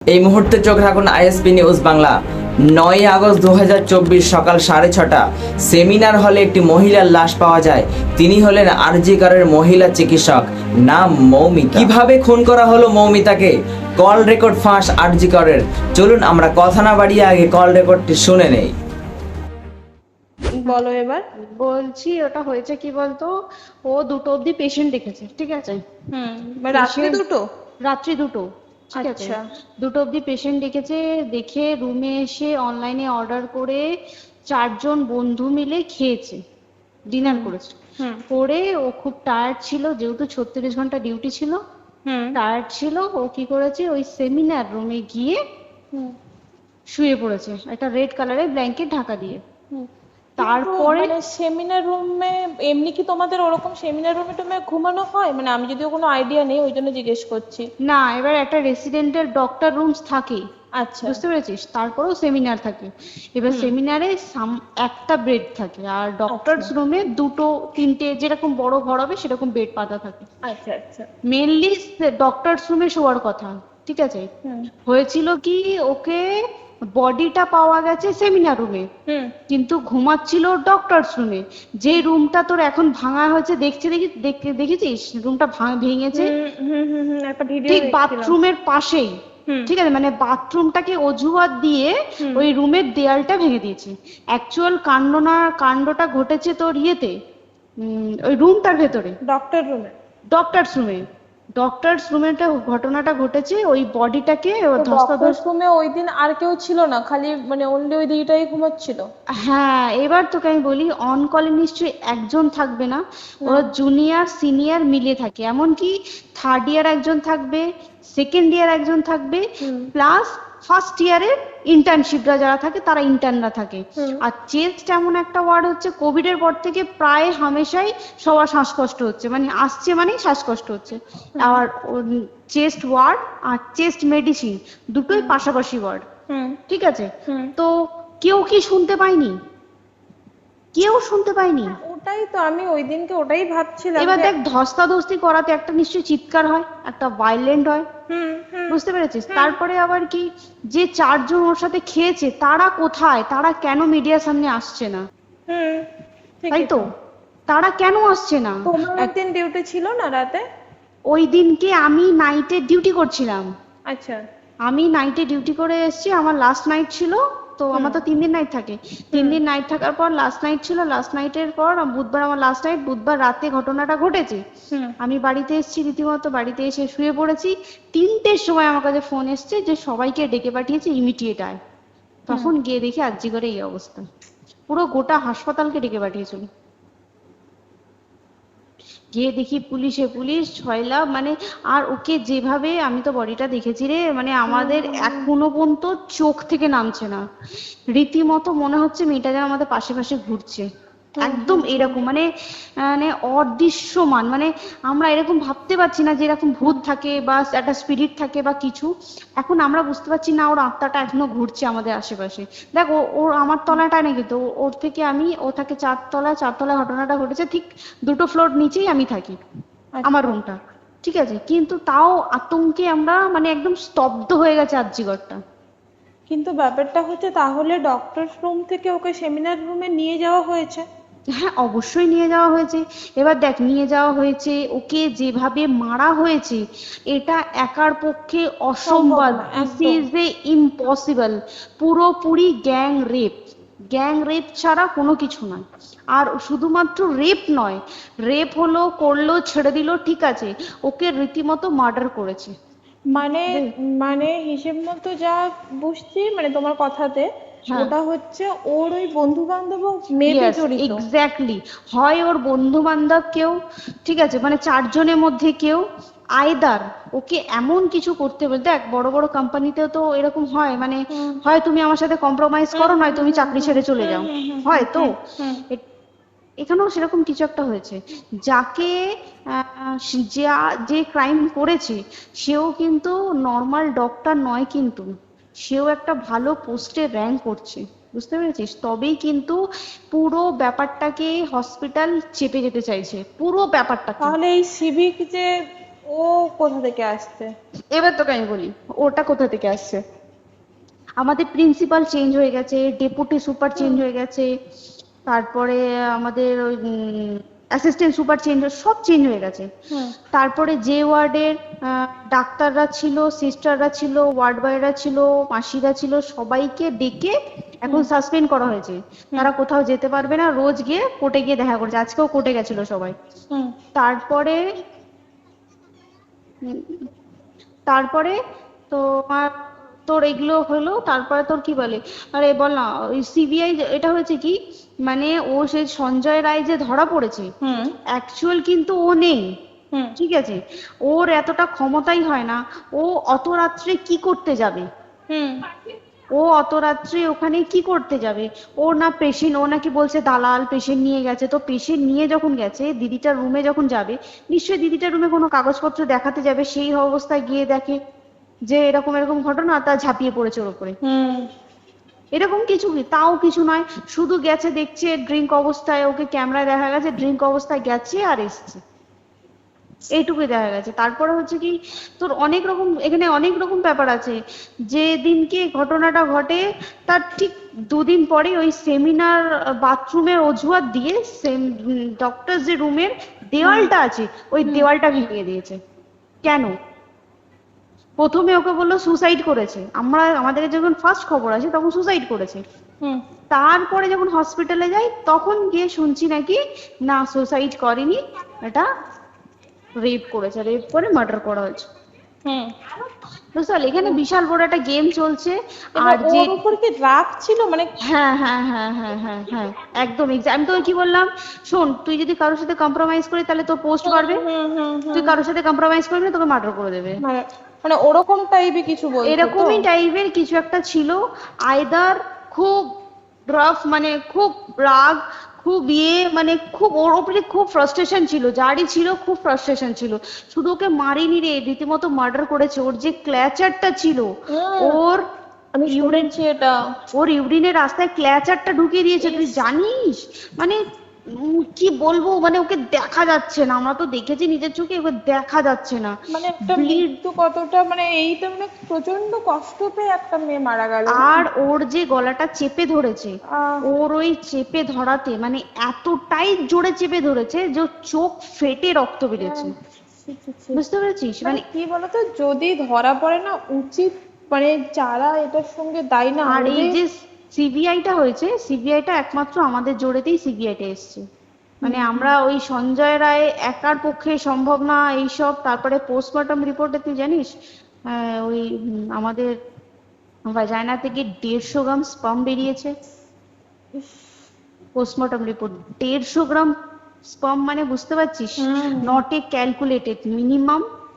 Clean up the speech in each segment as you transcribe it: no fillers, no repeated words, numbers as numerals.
এই মুহূর্তে চোখ রাখুন আইএসপি নিউজ বাংলা। 9 আগস্ট 2024 সকাল 6:30 সেমিনার হলে একটি মহিলার লাশ পাওয়া যায়। তিনি হলেন আরজি করের মহিলা চিকিৎসক, নাম মৌমিতা। কিভাবে খুন করা হলো মৌমিতাকে? কল রেকর্ড ফাঁস আরজি করের। চলুন আমরা কথা না বাড়িয়ে আগে কল রেকর্ডটি শুনে নেই। বলো এবার। বলছি ওটা হয়েছে কি বলতো, ও 2টো অবধি পেশেন্ট দেখেছে, ঠিক আছে? মানে রাত্রি Patient- দুটো? রাত্রি 2টো, ঠিক আছে? আচ্ছা। 2টো অবধি পেশেন্ট দেখেছে, দেখে রুমে এসে অনলাইনে অর্ডার করে 4জন বন্ধু মিলে খেয়েছে, ডিনার করেছে। করে ও খুব টায়ার্ড ছিল, যেহেতু 36 ঘন্টা ডিউটি ছিল, টায়ার্ড ছিল। ও কি করেছে, ওই সেমিনার রুমে গিয়ে শুয়ে পড়েছে একটা রেড কালারের ব্ল্যাঙ্কেট ঢাকা দিয়ে। তারপরে মানে সেমিনার রুমে এমনি কি তোমাদের ওরকম সেমিনার রুমে টুমে ঘুমানো হয়? মানে আমি যদিও কোনো আইডিয়া নেই, ওই জন্য জিজ্ঞেস করছি। না, এবার একটা রেসিডেন্টের ডক্টর রুমস থাকে, আচ্ছা। বুঝতে পেরেছিস? তারপরেও সেমিনার থাকে। এবার সেমিনারে একটা বেড থাকে, আর ডক্টরস রুমে 2টো 3টে যেরকম বড় ঘর হবে সেরকম বেড পাতা থাকে। আচ্ছা আচ্ছা। মেনলি ডক্টরস রুমে শোয়ার কথা, ঠিক আছে? হয়েছিল কি, ওকে বডিটা পাওয়া গেছে সেমিনার রুমে, কিন্তু ঘুমাচ্ছিল ডক্টরস রুমে। যে রুমটা তোর এখন ভাঙা হয়েছে, দেখেছিস রুমটা ভেঙেছে একটা ভিডিও ঠিক বাথরুমের পাশেই, ঠিক আছে? মানে বাথরুমটাকে অজুহাত দিয়ে ওই রুমের দেয়ালটা ভেঙে দিয়েছে। অ্যাকচুয়াল কাণ্ডটা ঘটেছে তোর ইয়েতে, ওই রুমটার ভেতরে, ডক্টরস রুমে ঘটনাটা ঘটেছে। ওই বডিটাকে ধস্তাধস্তি। রুমে ওই দিন আর কেউ ছিল না, খালি মানে অনলি ওই দিকটাই ঘুমাচ্ছিল? হ্যাঁ, এবার তোকে আমি বলি, অন কলে নিশ্চয়ই একজন থাকবে না, ওরা জুনিয়র সিনিয়র মিলে থাকে। এমনকি থার্ড ইয়ার একজন থাকবে, সেকেন্ড ইয়ার একজন থাকবে, প্লাস ফার্স্ট ইয়ারের ইন্টার্নশিপরা যারা থাকে তারা ইন্টার্নরা থাকে। আর চেস্ট এমন একটা ওয়ার্ড হচ্ছে, কোভিড এর পর থেকে প্রায় হামেশাই সবার শ্বাসকষ্ট হচ্ছে, মানে আসছে মানেই শ্বাসকষ্ট হচ্ছে। আর চেস্ট ওয়ার্ড আর চেস্ট মেডিসিন দুটোই পাশাপাশি ওয়ার্ড, ঠিক আছে? তো কেউ কি শুনতে পায়নি? কেউ শুনতে পায়নি। ওটাই তো আমি ওই দিনকে ওটাই ভাবছিলাম। এবার দেখ, ধস্তাধস্তি করাতে একটা নিশ্চয়ই চিৎকার হয়, একটা ভায়োলেন্ট হয়, বুঝতে পেরেছিস? তারপরে আবার কি, যে 4জন ওর সাথে খেয়েছে তারা কোথায়, তারা কেন মিডিয়ার সামনে আসছে না? তাই তো, তারা কেন আসছে না? তোমার একদিন ডিউটি ছিল না রাতে? ওই দিনকে আমি নাইটে ডিউটি করছিলাম। আচ্ছা। আমি নাইটে ডিউটি করে এসেছি, আমার লাস্ট নাইট ছিল। তো আমার তো 3 দিন নাইট থাকে, 3 দিন নাইট থাকার পর লাস্ট নাইট ছিল। লাস্ট নাইটের পর বুধবার আমার লাস্ট নাইট, বুধবার রাতে ঘটনাটা ঘটেছে। আমি বাড়িতে এসেছি, রীতিমতো বাড়িতে এসে শুয়ে পড়েছি। 3টের সময় আমার কাছে ফোন এসছে যে সবাইকে ডেকে পাঠিয়েছে, ইমিডিয়েট আয়। তখন গিয়ে দেখি আরজি করে এই অবস্থা, পুরো গোটা হাসপাতালকে ডেকে পাঠিয়েছিল। গিয়ে দেখি পুলিশ ছয়লা, মানে আর ওকে যেভাবে, আমি তো বডিটা দেখেছি রে, মানে আমাদের এখনো পর্যন্ত চোখ থেকে নামছে না। রীতিমতো মনে হচ্ছে মেয়েটা যেন আমাদের পাশে পাশে ঘুরছে, একদম এরকম, মানে মানে অদৃশ্যমান। মানে আমরা এরকম ভাবতে পারছি না যে এরকম ভূত থাকে বা একটা স্পিরিট থাকে বা কিছু। এখন আমরা বুঝতে পারছি না, ওর আত্মাটা এখনো ঘুরছে আমাদের আশেপাশে। দেখ, ওর আমার তলাটায় নাকি, তো ওর থেকে ও থাকে 4তলায় ঘটনাটা ঘটেছে, ঠিক 2টো ফ্লোর নিচেই আমি থাকি, আমার রুমটা, ঠিক আছে? কিন্তু তাও আতঙ্কে আমরা মানে একদম স্তব্ধ হয়ে গেছে আরজি ঘরটা। কিন্তু ব্যাপারটা হচ্ছে, তাহলে ডক্টর রুম থেকে ওকে সেমিনার রুমে নিয়ে যাওয়া হয়েছে? হ্যাঁ, অবশ্যই নিয়ে যাওয়া হয়েছে। এবার দেখ, নিয়ে যাওয়া হয়েছে, ওকে যেভাবে মারা হয়েছে এটা একার পক্ষে অসম্ভব, দিস ইজ এ ইম্পসিবল। পুরোপুরি গ্যাং রেপ ছাড়া কোনো কিছু নয়। আর শুধুমাত্র রেপ নয়, রেপ হলো, করলো, ছেড়ে দিল, ঠিক আছে, ওকে রীতিমতো মার্ডার করেছে। মানে মানে হিসেব মতো যা বুঝছি, মানে তোমার কথাতে ওটা হচ্ছে ওর ওই বন্ধু বান্ধব মেবি জড়িত। এক্স্যাক্টলি, হয় ওর বন্ধু বান্ধব কেউ, ঠিক আছে, মানে 4জনের মধ্যে কেউ, আইদার ওকে এমন কিছু করতে বলে। দেখ, বড় বড় কোম্পানিতেও তো এরকম হয়, মানে হয় তুমি আমার সাথে কম্প্রোমাইজ করো, নয় তুমি চাকরি ছেড়ে চলে যাও, হয় তো। এখানেও সেরকম কিছু একটা হয়েছে। যাকে যে ক্রাইম করেছে সেও কিন্তু নর্মাল ডক্টর নয়, কিন্তু সেও একটা ভালো পোস্টে র্যাঙ্ক করছে, বুঝতে পেরেছিস? তবেই কিন্তু পুরো ব্যাপারটাকে হসপিটাল চেপে যেতে চাইছে, পুরো ব্যাপারটা। তাহলে এই সিভিক যে ও কোথা থেকে আসছে? এবার তোকে আমি বলি ওটা কোথা থেকে আসছে। আমাদের প্রিন্সিপাল চেঞ্জ হয়ে গেছে, ডেপুটি সুপার চেঞ্জ হয়ে গেছে, তারপরে আমাদের ওই অ্যাসিস্ট্যান্ট সুপার চেঞ্জ, সব চেঞ্জ হয়ে গেছে। তারপরে যে ওয়ার্ডের ডাক্তাররা ছিল, সিস্টাররা ছিল, ওয়ার্ড বয়রা ছিল, মাসিরা ছিল, সবাইকে ডেকে এখন সাসপেন্ড করা হয়েছে। তারা কোথাও যেতে পারবে না, রোজ গিয়ে কোর্টে গিয়ে দেখা করছে। আজকেও কোর্টে গেছিল সবাই। তারপরে তারপরে তোমার তোর এগুলো হলো, তারপরে তোর কি বলে, আরে বল না, ওই সিবিআই এটা হয়েছে কি, মানে ও সেই সঞ্জয় রায় যে ধরা পড়েছে, অ্যাকচুয়াল কিন্তু ও নেই, ঠিক আছে, ওর এতটা ক্ষমতাই হয় না। ও অত রাত্রে কি করতে যাবে, ও অত রাত্রে ওখানে কি করতে যাবে? ও না পেশেন্ট, ও নাকি বলছে দালাল পেশেন্ট নিয়ে গেছে। তো পেশেন্ট নিয়ে যখন গেছে, দিদিটার রুমে যখন যাবে, নিশ্চয়ই দিদিটার রুমে কোনো কাগজপত্র দেখাতে যাবে, সেই অবস্থায় গিয়ে দেখে যে এরকম এরকম ঘটনা, তা ঝাঁপিয়ে পড়েছে ওর উপরে। এরকম কিছু কি, তাও কিছু নয়, শুধু গেছে দেখছে ড্রিঙ্ক অবস্থায়, ওকে ক্যামেরায় দেখা গেছে ড্রিঙ্ক অবস্থায় গেছে আর এসছে, এইটুকুই দেখা গেছে। তারপরে হচ্ছে কি, তোর অনেক রকম এখানে অনেক রকম ব্যাপার আছে। যে দিনকে ঘটনাটা ঘটে তার ঠিক দুদিন পরে ওই সেমিনার বাথরুমের অজুহাত দিয়ে ডক্টর যে রুমের দেওয়ালটা আছে, ওই দেওয়ালটা ভেঙে দিয়েছে। কেন? প্রথমে ওকে বললো সুসাইড করেছে, আমাদের যখন ফার্স্ট খবর আছে তখন সুসাইড করেছে। তারপরে যখন হসপিটালে যাই তখন গিয়ে শুনছি নাকি না সুসাইড করেনি, এটা রেপ করেছে, রেপ করে মার্ডার করা হয়েছে। বুঝতে পারলি, এখানে বিশাল বড় একটা গেম চলছে। আর যে ওর উপর কি রাগ ছিল মানে? হ্যাঁ হ্যাঁ হ্যাঁ হ্যাঁ হ্যাঁ হ্যাঁ একদম। আমি তোকে কি বললাম, শোন, তুই যদি কারোর সাথে কম্প্রোমাইজ করিস তাহলে তোর পোস্ট বাড়বে, তুই কারোর সাথে কম্প্রোমাইজ করবি না তোকে মার্ডার করে দেবে। মানে ওরকম টাইপের কিছু বলতো? এরকমই টাইপের কিছু একটা ছিল। আইদার খুব রাফ, মানে খুব রাগ, খুব মানে খুব ওর উপরে খুব ফ্রাস্ট্রেশন ছিল, যারই ছিল খুব ফ্রাস্ট্রেশন ছিল। শুধু ওকে মারিনি রে, রীতিমতো মার্ডার করেছে। ওর যে ক্ল্যাচারটা ছিল, ওর আমি শুনেছি এটা, ওর ইউরিনের রাস্তায় ক্ল্যাচারটা ঢুকিয়ে দিয়েছে, তুই জানিস? মানে কি বলবো, মানে ওকে দেখা যাচ্ছে না, আমরা তো দেখেছি নিজের চোখে, ওকে দেখা যাচ্ছে না। মানে একটা মৃত্যু কতটা, মানে এইটা মানে প্রচন্ড কষ্ট পেয়ে একটা মেয়ে মারা গেল। আর ওর যে গলাটা চেপে ধরেছে, ওর ওই চেপে ধরাতে মানে এতটাই জোরে চেপে ধরেছে যে চোখ ফেটে রক্ত বেরিয়েছে। বুঝতে পেরেছিস? মানে কি বলতো, যদি ধরা পড়ে না, উচিত মানে যারা এটার সঙ্গে দায়ী না। আর এই যে সিবিআইটা হয়েছে, সিবিআইটা একমাত্র আমাদের জোরেতেই সিবিআইটা এসছে। মানে আমরা ওই সঞ্জয় রায় একার পক্ষে সম্ভব না এইসব। তারপরে পোস্টমর্টম রিপোর্টে তুই জানিস ওই আমাদের ভাজাইনা থেকে 150 গ্রাম স্পার্ম বেরিয়েছে। পোস্টমর্টম রিপোর্ট 150 গ্রাম স্পার্ম, মানে বুঝতে পারছিস? নট এ ক্যালকুলেটেড,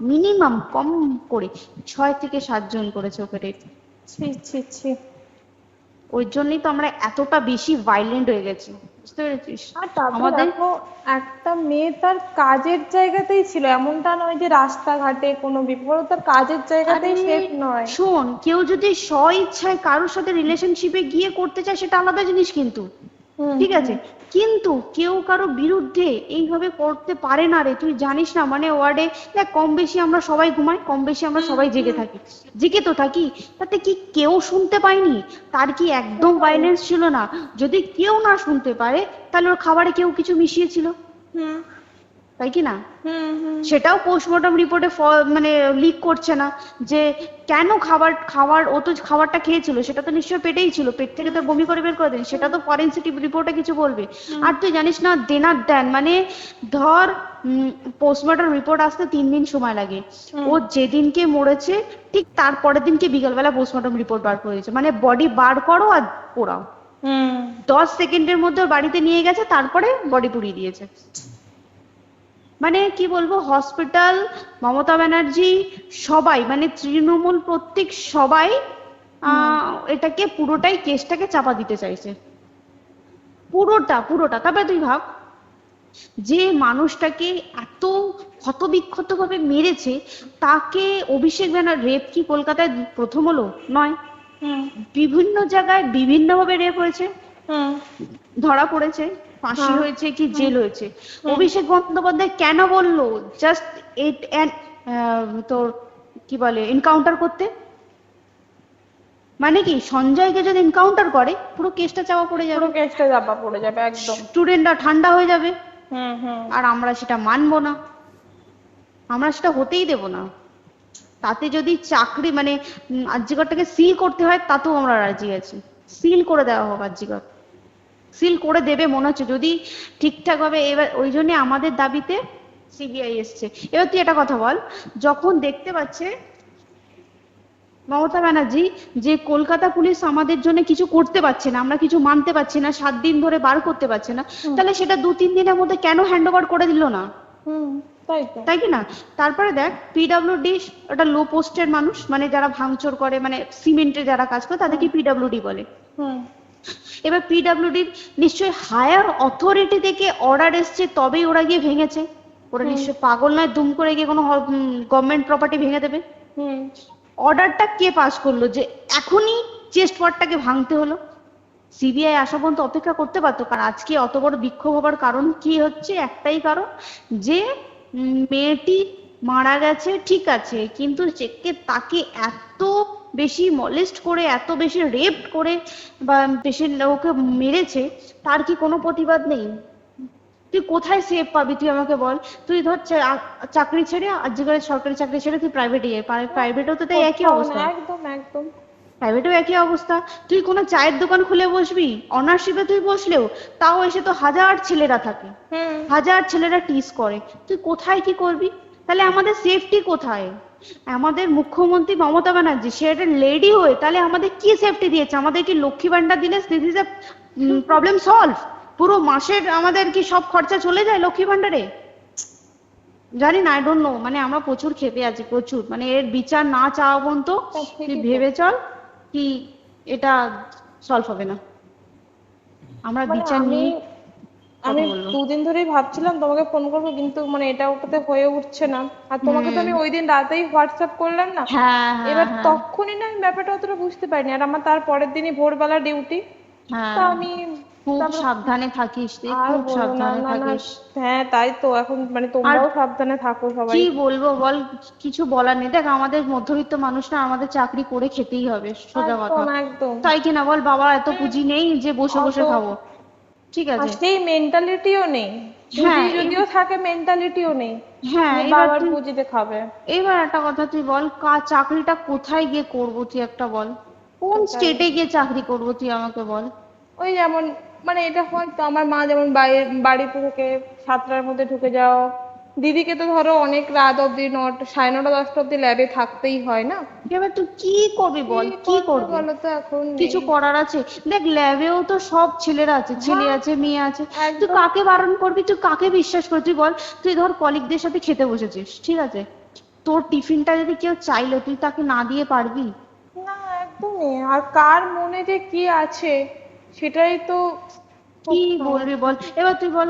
মিনিমাম কম করে 6 থেকে 7 জন করেছে অপারেট। ওই জন্যই তো আমরা এতটা বেশি ভাইলেন্ট হয়ে গেছি, বুঝতে পেরেছিস? আর তারপর দেখো, একটা মেয়ে তার কাজের জায়গাতেই ছিল, এমনটা নয় যে রাস্তাঘাটে কোনো বিপদ, তার কাজের জায়গাতেই সেফ নয়। শোন, কেউ যদি স্ব ইচ্ছায় কারোর সাথে রিলেশনশিপে গিয়ে করতে চায় সেটা আলাদা জিনিস, কিন্তু ঠিক আছে, কিন্তু কেউ কারো বিরুদ্ধে এইভাবে করতে পারে না রে। তুই জানিস না, মানে ওয়ার্ডে দেখ, কম বেশি আমরা সবাই ঘুমাই, কম বেশি আমরা সবাই জেগে থাকি, জেগে তো থাকি, তাতে কি কেউ শুনতে পায়নি? তার কি একদম ভাইলেন্স ছিল না? যদি কেউ না শুনতে পারে তাহলে ওর খাবারে কেউ কিছু মিশিয়েছিল, তাই কি না? সেটাও পোস্টমর্টম রিপোর্টে মানে লিক করছে না যে কেন খাবার ও তো খাবারটা খেয়েছিল, সেটা তো নিশ্চয়ই পেটেই ছিল, পেট থেকে তো বমি করে বের করে দেন, সেটা তো ফরেনসিক রিপোর্টে কিছু বলবে। আর তুই জানিস না, দেনার দেন, মানে ধর পোস্টমর্টম রিপোর্ট আসতে 3 দিন সময় লাগে। ও যেদিনকে মরেছে ঠিক তার পরের দিনকে বিকালবেলা পোস্টমর্টম রিপোর্ট বার করে দিয়েছে, মানে বডি বার করো আর পোড়াও। 10 সেকেন্ডের মধ্যে ওর বাড়িতে নিয়ে গেছে, তারপরে বডি পুড়িয়ে দিয়েছে। মানে কি বলবো, হসপিটাল, মমতা ব্যানার্জি, সবাই, মানে তৃণমূল প্রত্যেক সবাই এটাকে পুরোটাই কেসটাকে চাপা দিতে চাইছে, পুরোটা। তারপরে তুই ভাব, যে মানুষটাকে এত ক্ষতবিক্ষত ভাবে মেরেছে, তাকে অভিষেক ব্যানার রেপ কি কলকাতায় প্রথম হলো? নয়, বিভিন্ন জায়গায় বিভিন্ন ভাবে রেপ হয়েছে, ধরা পড়েছে, ফাঁসি হয়েছে কি জেল হয়েছে। অভিষেক বন্দ্যোপাধ্যায় কেন বললো? জাস্ট তোর কি বলে এনকাউন্টার করতে। মানে কি সঞ্জয়কে যদি এনকাউন্টার করে পুরো কেসটা চাপা পড়ে যাবে, পুরো কেসটা চাপা পড়ে যাবে একদম। স্টুডেন্টরা ঠান্ডা হয়ে যাবে, হুম। আর আমরা সেটা মানবো না, আমরা সেটা হতেই দেব না। তাতে যদি চাকরি মানে আরজিকরটাকে সিল করতে হয় তাতেও আমরা রাজি আছি, সিল করে দেওয়া হোক আরজিকর, সিল করে দেবে মনে হচ্ছে যদি ঠিকঠাক ভাবে। এবার ওই জন্য আমাদের দাবিতে সিবিআই এসছে। এবার তুই একটা কথা বল, যখন দেখতে পাচ্ছে মমতা ব্যানার্জি যে কলকাতা পুলিশ আমাদের জন্য কিছু করতে পারছে না, আমরা কিছু মানতে পারছি না, 7 দিন ধরে বার করতে পারছে না, তাহলে সেটা 2-3 দিনের মধ্যে কেন হ্যান্ড ওভার করে দিল না? তাই তো। তাই কি না? তারপরে দেখ পিডব্লিউডি একটা লো পোস্টের মানুষ, মানে যারা ভাঙচুর করে, মানে সিমেন্টের যারা কাজ করে তাদেরকে পিডব্লিউডি বলে। এবার পিডব্লিউডির নিশ্চয়ই হায়ার অথরিটি থেকে অর্ডার এসছে তবেই ওরা গিয়ে ভেঙেছে। ওরা নিশ্চয়ই পাগল নয় দুম করে গিয়ে কোনো গভর্নমেন্ট প্রপার্টি ভেঙে দেবে। অর্ডারটা কে পাস করলো যে এখনই চেস্ট ওয়ার্ডটাকে ভাঙতে হলো? সিবিআই আসা পর্যন্ত অপেক্ষা করতে পারতো। কারণ আজকে অত বড় বিক্ষোভ হবার কারণ কি হচ্ছে? একটাই কারণ, যে মেয়েটি মারা গেছে ঠিক আছে, কিন্তু তাকে এত বেশি মলেস্ট করে, এত বেশি রেপ করে বা বেশি ওকে মেরেছে, তার কি কোনো প্রতিবাদ নেই? তুই কোথায় সেফ পাবি তুই আমাকে বল? তুই ধর চাকরি ছেড়ে, আজকের সরকারি চাকরি ছেড়ে তুই প্রাইভেটে যাই, প্রাইভেটেও তো তাই একই অবস্থা, একদম প্রাইভেটেও একই অবস্থা। তুই কোনো চায়ের দোকান খুলে বসবি, অনারশিপে তুই বসলেও তাও এসে তো হাজার ছেলেরা থাকে, হাজার ছেলেরা টিস করে, তুই কোথায় কি করবি? তাহলে আমাদের সেফটি কোথায়? আমাদের মুখ্যমন্ত্রী মমতা ব্যানার্জি সে একটা লেডি হয়ে তাহলে আমাদের কি সেফটি দিয়েছে? আমাদের কি লক্ষ্মী ভান্ডার দিলে this is a problem solve? পুরো মাসের আমাদের কি সব খরচা চলে যায় লক্ষ্মী ভান্ডারে? জানি না, আই ডোন্ট নো। মানে আমরা প্রচুর ক্ষেপে আছি, প্রচুর। মানে এর বিচার না চাওয়া পর্যন্ত তুই ভেবে চল কি এটা সলভ হবে না। আমরা বিচার নিয়ে আমি 2 দিন ধরেই ভাবছিলাম তোমাকে ফোন করবো, কিন্তু মানে এটা ওটাতে হয়ে উঠছে না। আর তোমাকে তো আমি ওই দিন রাতেই হোয়াটসঅ্যাপ করলাম না, এবার তখনই না আমি ব্যাপারটা অতটা বুঝতে পারিনি। আর আমার তার পরের দিনই ভোরবেলা ডিউটি, তা আমি খুব সাবধানে থাকিস, খুব সাবধানে থাকিস। হ্যাঁ তাই তো, এখন মানে তোমরাও সাবধানে থাকো সবাই। কি বলবো বল, কিছু বলার নেই। দেখ আমাদের মধ্যবিত্ত মানুষ না, আমাদের চাকরি করে খেতেই হবে, সোজা কথা। একদম তাই কিনা বল? বাবা এত পুঁজি নেই যে বসে বসে খাবো, ঠিক আছে? সেই মেন্টালিটিও নেই, পুঁজি যদিও থাকে মেন্টালিটিও নেই। হ্যাঁ, বাবার পুঁজিতে খাবে। এবার একটা কথা তুই বল, চাকরিটা কোথায় গিয়ে করবো তুই একটা বল? কোন স্টেটে গিয়ে চাকরি করবো তুই আমাকে বল? ওই যেমন মানে এটা হয়তো আমার মা যেমন বাড়িতে থেকে 7টার মধ্যে ঢুকে যাও, দিদিকে তো ধরো অনেক রাত অব্দি 9, 9:30, 10টা অব্দি ল্যাবে থাকতেই হয় না। এবার তুই কি করবি বল, কি করবি? বলো তো, এখন কিছু করার আছে? দেখ ল্যাবেও তো সব ছেলেরা আছে, ছেলে আছে, মেয়ে আছে। তুই কাকে বারণ করবি? তুই কাকে বিশ্বাস করবি? তুই বল, তুই ধর কলিগদের সাথে খেতে বসেছিস, ঠিক আছে, তোর টিফিনটা যদি কেউ চাইলো তুই তাকে না দিয়ে পারবি? না, একদমই। আর কার মনে যে কি আছে সেটাই তো কি বলবি বল? এবার তুই বল,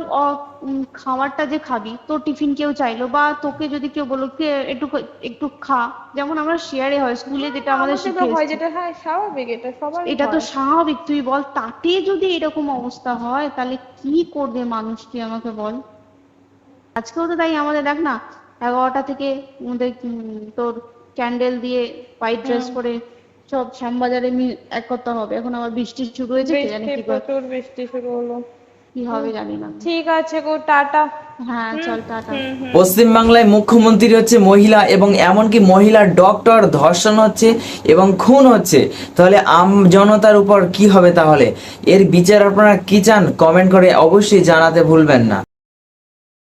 খাবারটা যে খাবি, তোর টিফিন কেউ চাইলো বা তোকে যদি কেউ বললো একটু একটু খা, যেমন আমরা শেয়ারে হয় স্কুলে, যেটা আমাদের শিখে হয়, যেটা হ্যাঁ স্বাভাবিক, এটা সবার এটা তো স্বাভাবিক। তুই বল, তাতে যদি এরকম অবস্থা হয় তাহলে কি করবে মানুষ তুই আমাকে বল? আজকেও তো তাই আমাদের দেখ না, 11টা থেকে আমাদের তোর ক্যান্ডেল দিয়ে হোয়াইট ড্রেস পরে সব শ্যামবাজারে এক করতে হবে। এখন আবার বৃষ্টি শুরু হয়েছে, কি জানি কি প্রচুর বৃষ্টি শুরু হলো, কি হবে জানি না। ঠিক আছে গো, টাটা। হ্যাঁ চল, টাটা। পশ্চিমবাংলায় মুখ্যমন্ত্রী হচ্ছে মহিলা, এবং এমনকি মহিলা ডক্টর ধর্ষণ হচ্ছে এবং খুন হচ্ছে। তাহলে জনতার উপর কি হবে? তাহলে এর বিচার আপনারা কি চান? কমেন্ট করে অবশ্যই জানাতে ভুলবেন না।